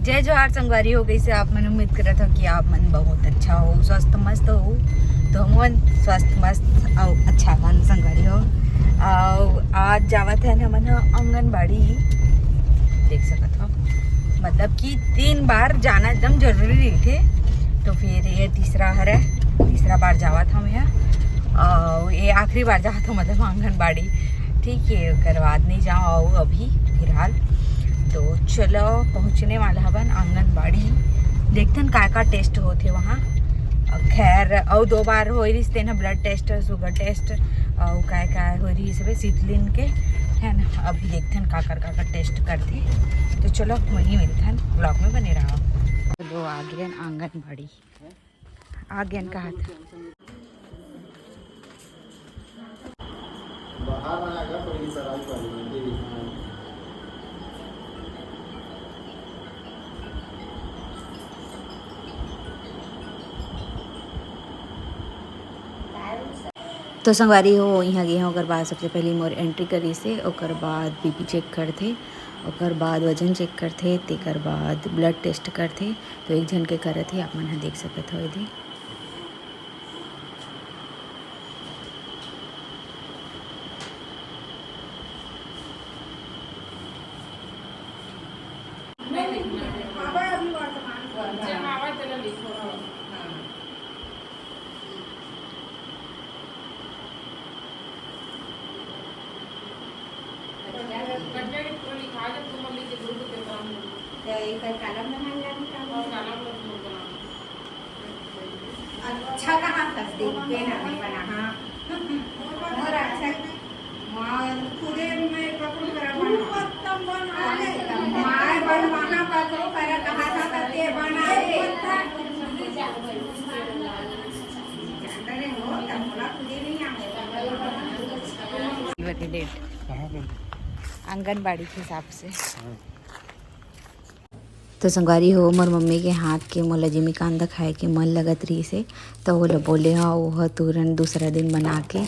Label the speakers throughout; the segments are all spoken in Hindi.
Speaker 1: जय जोहार संगवारी हो गई से आप मन उम्मीद करत हो कि आप मन बहुत अच्छा हो, स्वस्थ मस्त हो। तो हम स्वस्थ मस्त और अच्छा मन संगवारी हो। और आज जावत है हमन आंगनबाड़ी, देख सकत हो, मतलब कि 3 बार जाना एकदम जरूरी थे। तो फिर ये तीसरा बार जावत हम यहाँ, और ये आखिरी बार जावत हो मतलब आंगनबाड़ी। ठीक है, उसके बाद नहीं जाओ अभी फिलहाल। तो चलो पहुँचने वाला हवन आंगनबाड़ी, देखते का टेस्ट होते वहाँ। खैर और 2 बार हो रही थे ना, ब्लड टेस्ट, शुगर टेस्ट और क्या हो रही सब शीतलिन के, है ना। अभी देखते हैं का टेस्ट करते। तो चलो वहीं मिलते हैं, ब्लॉग में बने रहा। चलो आगे आंगनबाड़ी, आगे कहा था तो संगवारी हो यहाँ गए ओकर बाद सबसे पहले मोर एंट्री करी से, ओकर बाद बीपी चेक करते, ओकर बाद वजन चेक करते, तेकर बाद ब्लड टेस्ट करते। तो एक जन के करत है, आप मन देख सकते हो। यदि अच्छा कहाँ फंस देखते ना बना। हाँ और अच्छा मार पूरे में पकड़ कर मार बनवाना पकड़ो कर कहा था तते बनाए आंगनबाड़ी के हिसाब से। तो संगवारी हो मोर मम्मी के हाथ के मोला जिमीकांदा खाए के मन लगत रही से, तो वो बोले हाँ वह तुरंत दूसरा दिन बना के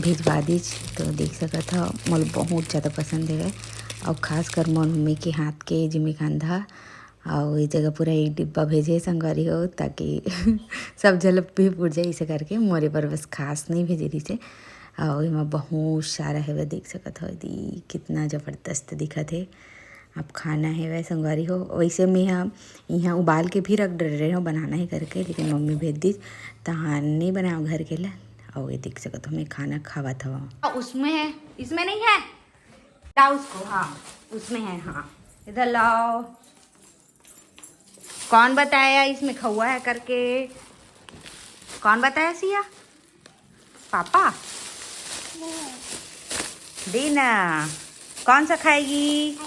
Speaker 1: भिजवा दीज। तो देख सकत हो मोल बहुत ज़्यादा पसंद है, और ख़ास कर मोर मम्मी के हाथ के जिमीकांदा। और ये जगह पूरा 1 डिब्बा भेजे संगवारी हो, ताकि सब जल भी पूट जाए, इसे करके मोरे पर बस खास नहीं भेजे रही से। और इमा बहुत सारा है, वह देख सकत हो दी कितना ज़बरदस्त दिखत है। अब खाना है वह संगवारी हो। वैसे मैं यहाँ उबाल के भी रख डर रहे हो बनाना ही करके, लेकिन मम्मी भेज दी तहाँ नहीं बनाओ घर के लिए। और ये देख सकते हो मैं खाना खावा था। उसमें है, इसमें नहीं है, लाओ उसको। हाँ उसमें है, हाँ इधर लाओ। कौन बताया इसमें खौआ है करके? कौन बताया सिया? पापा दीना। कौन सा खाएगी?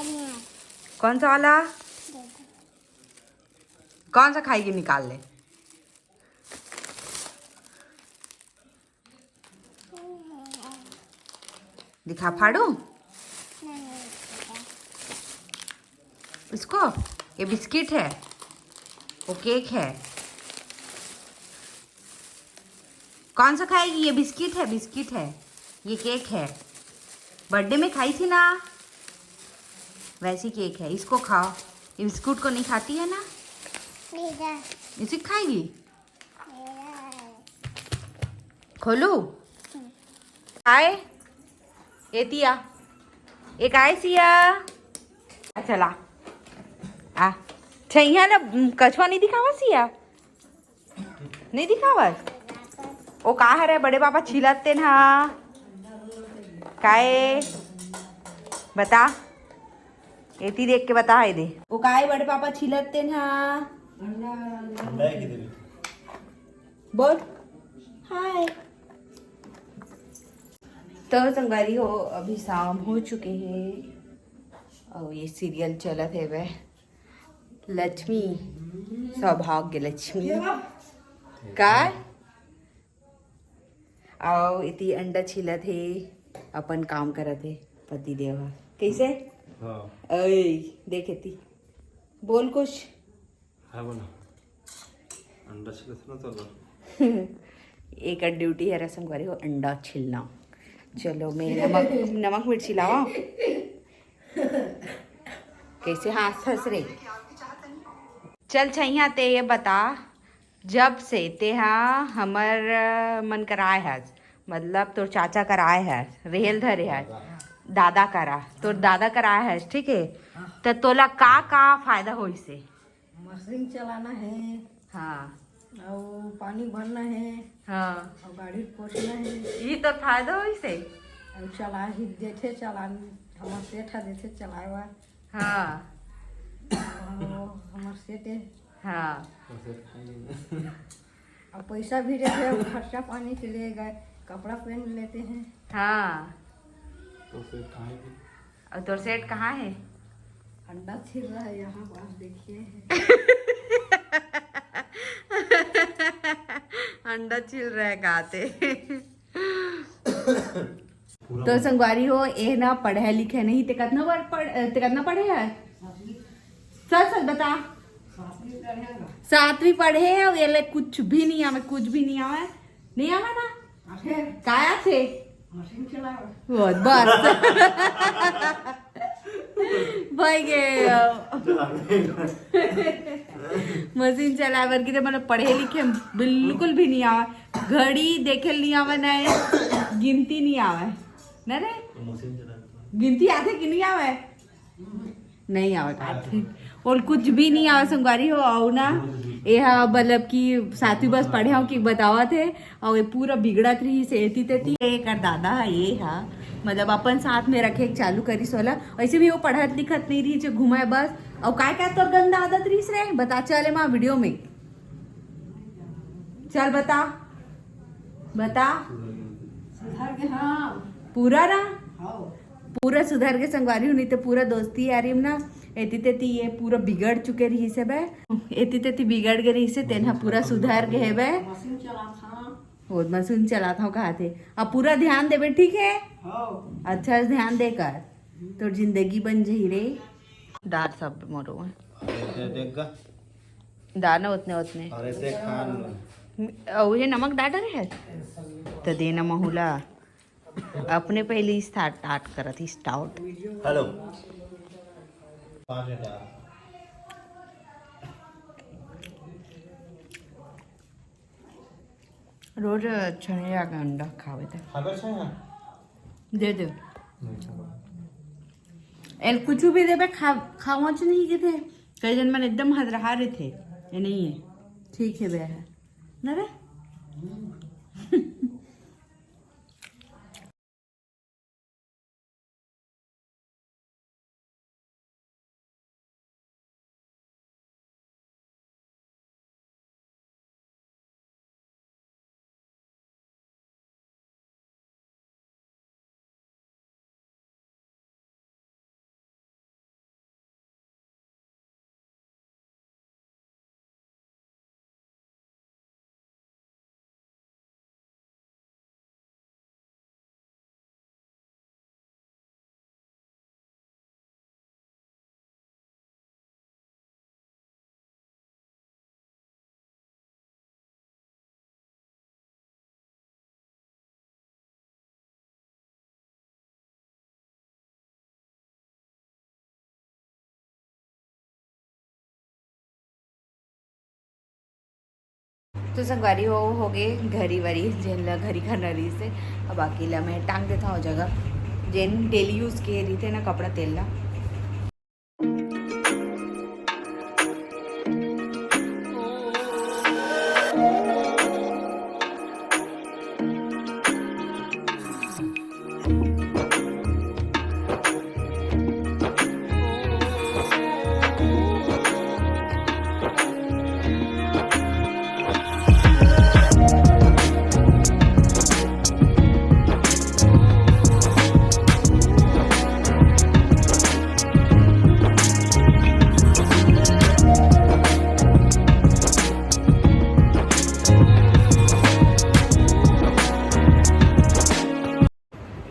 Speaker 1: कौन सा वाला? कौन सा खाएगी? निकाल ले। दिखा, फाड़ू इसको। ये बिस्किट है, वो केक है। कौन सा खाएगी? ये बिस्किट है, बिस्किट है, ये केक है। बर्थडे में खाई थी ना वैसी केक है, इसको खाओ। ये बिस्कुट को नहीं खाती है ना, इसी खाएगी। खोलू आए एतिया, एक आए सिया। चला आ छैया ना, कछुआ नहीं दिखावा सिया, नहीं दिखावा। ओ का है बड़े पापा छिलते ना काए, बता एती देख के बता है दे। वो काय बड़े पापा छिलते ना बोल हाय। तो संगवारी हो अभी शाम हो चुके हैं, और ये सीरियल चलत है वह लक्ष्मी सौभाग्य लक्ष्मी का। और इतनी अंडा छिलत है, अपन काम करत है पति देवा कैसे। हाँ अरे देखे थी, बोल कुछ। हाँ बोला अंडा छिलना चलो। एक ड्यूटी है संगवारी हो, अंडा छिलना। चलो मैं नमक मिर्ची लावा। कैसे हाथ फंस रहे चल छैया ते ये बता, जब से तेहा हमर मन कराए है, मतलब तोर चाचा कराए है, रेल धरे है, दादा करा, तोर दादा कराए है, ठीक है। तो तोला का फायदा होई से?
Speaker 2: मशीन चलाना है,
Speaker 1: हाँ
Speaker 2: और पानी भरना है,
Speaker 1: हाँ,
Speaker 2: और गाड़ी पोछना है,
Speaker 1: ये तो फायदा होई से।
Speaker 2: और चला ही देथे, चला हमार सेठ देथे चलावा,
Speaker 1: हाँ
Speaker 2: हमार सेठ
Speaker 1: हाँ,
Speaker 2: और पैसा भी देते हैं, खर्चा पानी के लिए गए, कपड़ा पहन लेते हैं।
Speaker 1: हाँ। और तोर सेठ कहाँ है?
Speaker 2: अंडा छिल रहा है यहाँ पास, देखिए।
Speaker 1: अंडा छिल रहा है खाते। तो संगवारी हो, ए ना पढ़े लिखे नहीं, ते कितना पढ़े है? सच सच बता। 7वीं पढ़े है, और ये कुछ भी नहीं आवे, कुछ भी नहीं आवे, नहीं आवे ना? काया थे
Speaker 2: मशीन चलावा
Speaker 1: बहुत बस। भाई गे मशीन चलावर की, मतलब पढ़े लिखे बिल्कुल भी नहीं आवे, घड़ी देखे नहीं आवे, न गिनती नहीं आवे न रे। गिनती आते कि नहीं आवे? नहीं आवे आते, और कुछ भी नहीं आवे संगवारी हो। और ना यह मतलब कि 7वीं बस पढ़े हो कि बतावा थे, और ये पूरा बिगड़त रही से एती एक दादा है ये हा, मतलब अपन साथ में रखे चालू करी सोला। ऐसे भी वो पढ़त लिखत नहीं रही, जो घुमाए बस। और क्या तो गंदा आदत रही रे, बता चले माँ वीडियो में, चल बता बता।
Speaker 2: सुधार के, हाँ
Speaker 1: पूरा ना,
Speaker 2: हाँ
Speaker 1: पूरा सुधार के संगवारी नहीं तो पूरा दोस्ती यारी में ना एती तेती ये पूरा बिगड़ चुके रही से बे, एती तेती बिगड़ गए रही से, तेना पूरा सुधार के है बे।
Speaker 2: मशीन चला था,
Speaker 1: बहुत मशीन चलाता हूँ कहा थे। अब पूरा ध्यान दे बे, ठीक है?
Speaker 2: हाँ
Speaker 1: अच्छा से ध्यान देकर तो जिंदगी बन जाही रे। दार सब मोरो
Speaker 3: देगा
Speaker 1: दार ना उतने उतने,
Speaker 3: और ऐसे खान
Speaker 1: और ये नमक डाल रहे है तो देना महुला अपने पहले स्टार्ट करा थी स्टाउट।
Speaker 3: हेलो 5
Speaker 1: रोज छने जाकर अंडा खावे थे,
Speaker 3: खबर छै ना
Speaker 1: दे दे एल कुछ भी देवे, खावा च नहीं के थे, कई जन मन एकदम हदरहा रहे थे, ये नहीं है ठीक है बे है ना रे। तो संगवारी हो गए घरी वरी जेन ला घरी खाना रही से। अब बाकी ला मैं टांग देता हूँ जगह, जेन डेली यूज़ के रही थे ना कपड़ा तेल ला।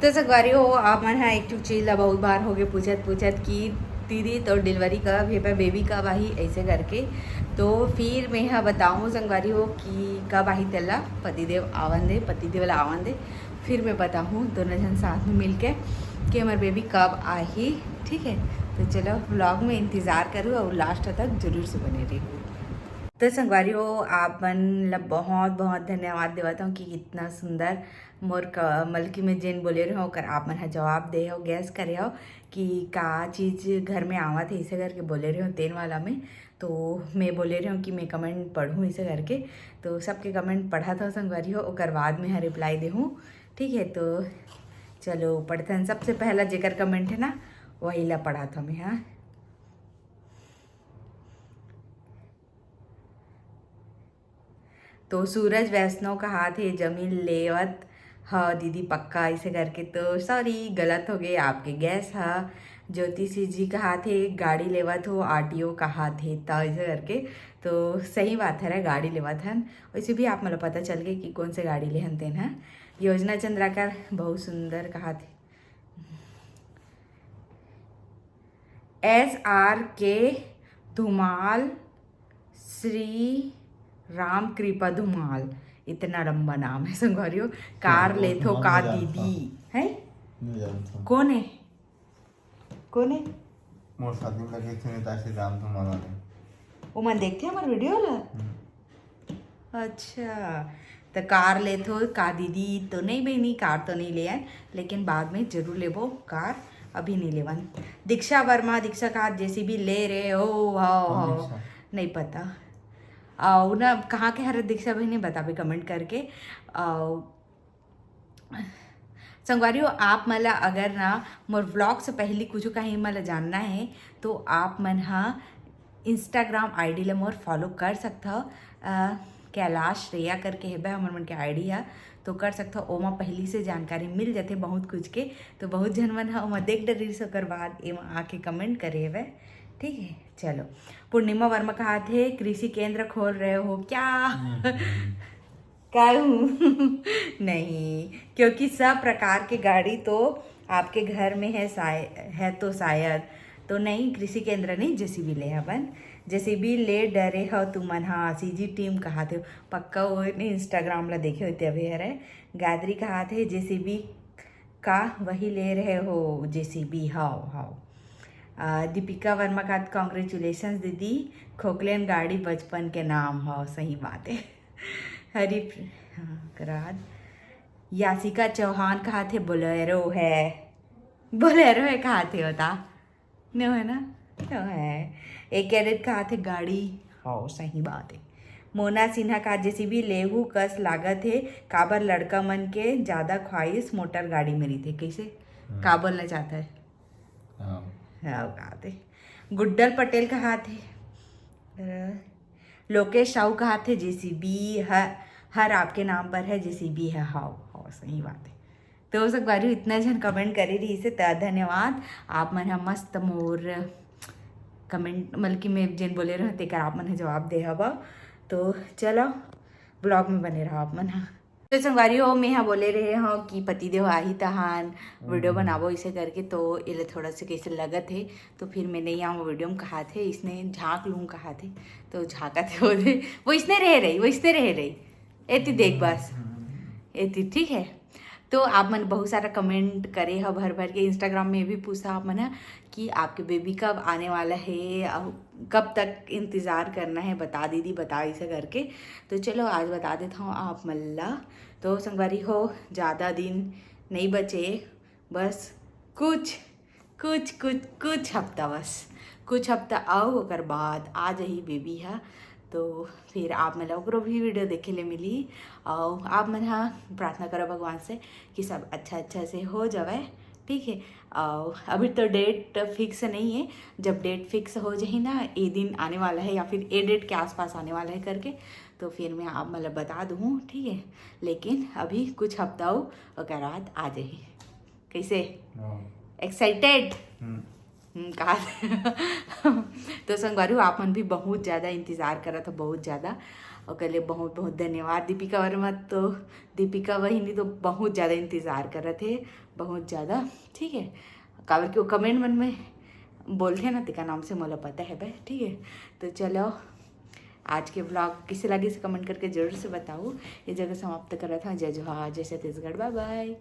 Speaker 1: तो संगवारी हो आप मन एक चीज़ ला बहुत बार हो गए पूछत कि दीदी तो डिलीवरी कब है, बेबी कब आई, ऐसे करके। तो फिर मैं यहाँ बताऊँ संगवारी हो कि कब आई तेला पतिदेव ला आवन दे, फिर मैं बताऊँ दोनों जन साथ में मिल के कि हमारे बेबी कब आई, ठीक है। तो चलो व्लॉग में इंतज़ार करो और लास्ट तक जरूर से बने रहिए। तो संगवारी हो आप मन बहुत बहुत धन्यवाद देवता हूँ कि इतना सुंदर मोर मलकी में जेन बोले रहे हो कर आप मन जवाब दे हो, गैस करे हो कि का चीज़ घर में आवा थे इसे करके बोले रहे हो तेन वाला में। तो मैं बोले रही हूँ कि मैं कमेंट पढ़ूँ इसे करके, तो सबके कमेंट पढ़ा था संगवारी हो और बाद में रिप्लाई दे हूँ। ठीक है, तो चलो पढ़ते हैं। सबसे पहला जेकर कमेंट है ना वही ला पढ़ा था मैं। हाँ, तो सूरज वैष्णव का हाथ है जमीन लेवत हाँ दीदी पक्का इसे करके, तो सॉरी गलत हो गए आपके गैस। हाँ, ज्योति सिंह जी का हाथ है गाड़ी लेवत हो आरटीओ का हाथ है तो इसे करके, तो सही बात है गाड़ी लेवत है। वैसे भी आप मतलब पता चल गए कि कौन से गाड़ी ले हनते हैं। योजना चंद्राकर बहुत सुंदर कहा थे। SRK धुमाल श्री राम कृपा धुमाल, इतना लंबा नाम है संगवारियों। कार लेथो का दीदी है कौन है कौन है
Speaker 3: मोर शादी में लगे थे नेता श्री राम धुमाल ने
Speaker 1: वो मन देखते हमारे वीडियो ला। अच्छा, तो कार लेथो का दीदी तो नहीं बहनी, कार तो नहीं ले आए लेकिन बाद में जरूर लेबो कार, अभी नहीं लेवन। दीक्षा वर्मा दीक्षा का जैसी भी ले रहे हो हाँ नहीं पता और ना कहाँ के हर दीक्षा भाई ने बता भी कमेंट करके। संगवारियों आप मला अगर ना मोर व्लॉग से पहले कुछ कहीं मला जानना है तो आप मन हाँ इंस्टाग्राम आईडी ले मोर फॉलो कर सकता हो। कैलाश रेया करके है भाई हमारे मन के आईडी है, तो कर सकता हो। ओमा पहली से जानकारी मिल जाते बहुत कुछ के, तो बहुत जन मन है ओमा देख डरी सकर बाद एमा आके कमेंट करे हुए। ठीक है, चलो। पूर्णिमा वर्मा कहा थे कृषि केंद्र खोल रहे हो क्या? क्या हूँ नहीं, क्योंकि सब प्रकार की गाड़ी तो आपके घर में है तो शायद तो नहीं, कृषि केंद्र नहीं जेसीबी ले अपन जेसीबी ले डरे हो तुमन। हाँ सीजी टीम कहा थे पक्का वो ने इंस्टाग्राम ला देखे होते अभी है। गायत्री कहा थे जेसीबी का वही ले रहे हो जेसीबी। हाओ हाओ। दीपिका वर्मा का कॉन्ग्रेचुलेशंस दीदी, खोखलेन गाड़ी बचपन के नाम हो, सही बात है। हरी कराद यासिका चौहान कहा थे बोलेरो है कहा थे होता नो है ना, तो है। एक कैरेट कहा थे गाड़ी हो, सही बात है। मोना सिन्हा का जैसी भी लेहू कस लागत है काबर लड़का मन के ज़्यादा ख्वाहिश मोटर गाड़ी मेरी थे, कैसे का बोलना चाहता है। हाँ कहा थे। गुड्डल पटेल कहा थे, लोकेश साहू कहा थे जेसीबी हर आपके नाम पर है जेसीबी है। हाँ सही बात है। तो सब बारी इतना जन कमेंट करी रही से धन्यवाद। आप मन मस्त मोर कमेंट बल्कि मैं जिन बोले रहे तेकर आप मन जवाब दे हवा। तो चलो ब्लॉग में बने रहो आप मन। हाँ तो संगवारी हो मैं यहाँ बोले रहे हो कि पतिदेव आही तहान वीडियो बनावो इसे करके, तो ये थोड़ा सा कैसे लगत है तो फिर मैंने यहाँ वीडियो में कहा थे इसने झाँक लूँ कहा थे, तो झाँका थे वो इसने रह रही एती देख बस एती। ठीक है, तो आप मन बहुत सारा कमेंट करे हो भर के। इंस्टाग्राम में भी पूछा आप मन कि आपके बेबी कब आने वाला है, कब तक इंतज़ार करना है, बता दीदी बता इसे करके। तो चलो आज बता देता हूँ आप मल्ला। तो संगवारी हो ज़्यादा दिन नहीं बचे, बस कुछ हफ्ता, बस कुछ हफ्ता आओ ओकर बाद आ जाही बेबी है। तो फिर आप मतलब ओकरो भी वीडियो देखे ले मिली। और आप मन हाँ प्रार्थना करो भगवान से कि सब अच्छा से हो जाए। ठीक है, और अभी तो डेट फिक्स नहीं है, जब डेट फिक्स हो जाए ना ये दिन आने वाला है या फिर ये डेट के आसपास आने वाला है करके, तो फिर मैं आप मतलब बता दूँ। ठीक है, लेकिन अभी कुछ हफ्ता हो और रात आ जाए। कैसे एक्साइटेड कहा तो संगवारी आप मन भी बहुत ज़्यादा इंतज़ार करा था, बहुत ज़्यादा, और के लिए बहुत बहुत धन्यवाद। दीपिका वर्मा तो दीपिका वही तो बहुत ज़्यादा इंतज़ार कर रहे थे, बहुत ज़्यादा। ठीक है, काबर के वो कमेंट मन में बोलते हैं ना तिका नाम से मोला पता है भाई। ठीक है, तो चलो आज के ब्लॉग किसे लगे से कमेंट करके जरूर से बताओ। ये जगह समाप्त कर रहा था। जय जोहार, जय छत्तीसगढ़, बाय बाय।